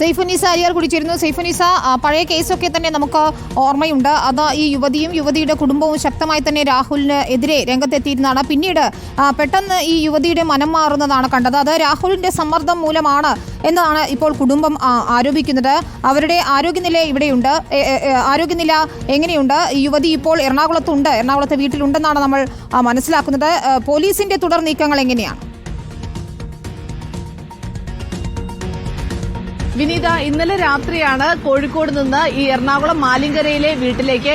സൈഫുന്നീസ അലിയാർ കൂടി ചേരുന്നു. സൈഫുന്നീസ, പഴയ കേസൊക്കെ തന്നെ നമുക്ക് ഓർമ്മയുണ്ട്. അത് ഈ യുവതിയും യുവതിയുടെ കുടുംബവും ശക്തമായി തന്നെ രാഹുലിന് എതിരെ രംഗത്തെത്തിയിരുന്നതാണ്. പിന്നീട് പെട്ടെന്ന് ഈ യുവതിയുടെ മനം മാറുന്നതാണ് കണ്ടത്. അത് രാഹുലിന്റെ സമ്മർദ്ദം മൂലമാണ് എന്നതാണ് ഇപ്പോൾ കുടുംബം ആരോപിക്കുന്നത്. അവരുടെ ആരോഗ്യനില ഇവിടെയുണ്ട്. ആരോഗ്യനില എങ്ങനെയുണ്ട്? യുവതി ഇപ്പോൾ എറണാകുളത്തെ വീട്ടിലുണ്ടെന്നാണ് നമ്മൾ മനസ്സിലാക്കുന്നത്. പോലീസിന്റെ തുടർ നീക്കങ്ങൾ എങ്ങനെയാണ്? വിനീത, ഇന്നലെ രാത്രിയാണ് കോഴിക്കോട് നിന്ന് ഈ എറണാകുളം മാലിങ്കരയിലെ വീട്ടിലേക്ക്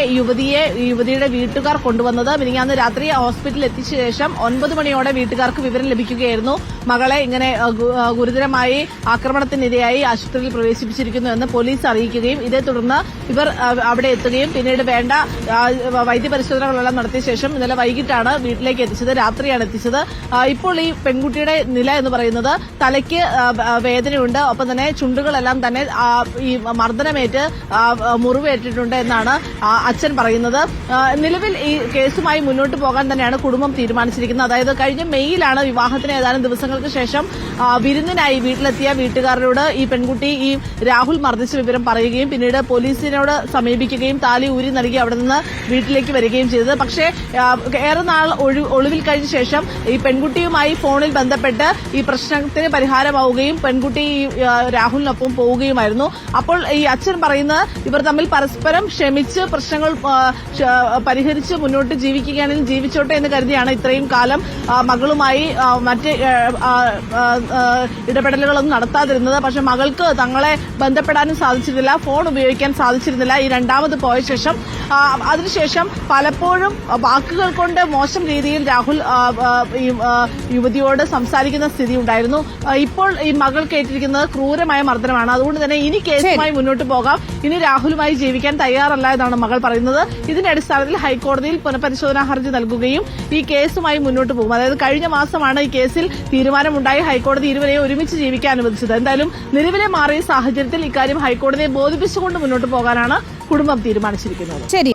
യുവതിയുടെ വീട്ടുകാർ കൊണ്ടുവന്നത്. മിനിഞ്ഞാന്ന് രാത്രി ഹോസ്പിറ്റലിൽ എത്തിച്ച ശേഷം 9 മണിയോടെ വീട്ടുകാർക്ക് വിവരം ലഭിക്കുകയായിരുന്നു. മകളെ ഇങ്ങനെ ഗുരുതരമായി ആക്രമണത്തിനിരയായി ആശുപത്രിയിൽ പ്രവേശിപ്പിച്ചിരിക്കുന്നു എന്ന് പോലീസ് അറിയിക്കുകയും ഇതേ തുടർന്ന് ഇവർ അവിടെ എത്തുകയും പിന്നീട് വേണ്ട വൈദ്യപരിശോധനകളെല്ലാം നടത്തിയ ശേഷം ഇന്നലെ വൈകിട്ടാണ് വീട്ടിലേക്ക് എത്തിച്ചത്. രാത്രിയാണ് എത്തിച്ചത്. ഇപ്പോൾ ഈ പെൺകുട്ടിയുടെ നില എന്ന് പറയുന്നത് തലയ്ക്ക് വേദനയുണ്ട്, ഒപ്പം തന്നെ ചുണ്ടുകളെല്ലാം തന്നെ ഈ മർദ്ദനമേറ്റ് മുറിവേറ്റിട്ടുണ്ട് എന്നാണ് അച്ഛൻ പറയുന്നത്. നിലവിൽ ഈ കേസുമായി മുന്നോട്ട് പോകാൻ തന്നെയാണ് കുടുംബം തീരുമാനിച്ചിരിക്കുന്നത്. അതായത് കഴിഞ്ഞ മെയ്യിലാണ് വിവാഹത്തിന് ഏതാനും ദിവസങ്ങൾക്ക് ശേഷം വിരുന്നിനായി വീട്ടിലെത്തിയ വീട്ടുകാരോട് ഈ പെൺകുട്ടി ഈ രാഹുൽ മർദ്ദിച്ച വിവരം പറയുകയും പിന്നീട് പോലീസിനോട് സമീപിക്കുകയും താലി ഊരി നൽകി അവിടെ നിന്ന് വീട്ടിലേക്ക് വരികയും ചെയ്തത്. പക്ഷേ ഏറെ നാൾ ഒളിവിൽ കഴിഞ്ഞ ശേഷം ഈ പെൺകുട്ടിയുമായി ഫോണിൽ ബന്ധപ്പെട്ട് ഈ പ്രശ്നത്തിന് പരിഹാരമാവുകയും പെൺകുട്ടി രാഹുലിനൊപ്പം പോവുകയുമായിരുന്നു. അപ്പോൾ ഈ അച്ഛൻ പറയുന്നത് ഇവർ തമ്മിൽ പരസ്പരം ക്ഷമിച്ച് പ്രശ്നങ്ങൾ പരിഹരിച്ച് മുന്നോട്ട് ജീവിക്കുകയാണെങ്കിൽ ജീവിച്ചോട്ടെ എന്ന് കരുതിയാണ് ഇത്രയും കാലം മകളുമായി മറ്റ് ഇടപെടലുകളൊന്നും നടത്താതിരുന്നത്. പക്ഷെ മകൾക്ക് തങ്ങളെ ബന്ധപ്പെടാനും സാധിച്ചിരുന്നില്ല, ഫോൺ ഉപയോഗിക്കാൻ സാധിച്ചിരുന്നില്ല. ഈ രണ്ടാമത് പോയ ശേഷം അതിനുശേഷം പലപ്പോഴും വാക്കുകൾ കൊണ്ട് മോശം രീതിയിൽ രാഹുൽ യുവതിയോട് സംസാരിക്കുന്ന സ്ഥിതി ഉണ്ടായിരുന്നു. ഇപ്പോൾ ഈ മകൾക്ക് ഏറ്റിരിക്കുന്നത് ക്രൂരമായ മർദ്ദനമാണ്. അതുകൊണ്ട് തന്നെ ഇനി കേസുമായി മുന്നോട്ട് പോകാം, ഇനി രാഹുലുമായി ജീവിക്കാൻ തയ്യാറല്ല എന്നാണ് മകൾ പറയുന്നത്. ഇതിന്റെ അടിസ്ഥാനത്തിൽ ഹൈക്കോടതിയിൽ പുനഃപരിശോധനാ ഹർജി നൽകുകയും ഈ കേസുമായി മുന്നോട്ട് പോകും. അതായത് കഴിഞ്ഞ മാസമാണ് ഈ കേസിൽ തീരുമാനമുണ്ടായി ഹൈക്കോടതി ഇരുവരെയും ഒരുമിച്ച് ജീവിക്കാൻ അനുവദിച്ചത്. എന്തായാലും നിലവിലെ മാറിയ സാഹചര്യത്തിൽ ഇക്കാര്യം ഹൈക്കോടതിയെ ബോധിപ്പിച്ചുകൊണ്ട് മുന്നോട്ട് പോകാനാണ് കുടുംബം തീരുമാനിച്ചിരിക്കുന്നത്. ശരി.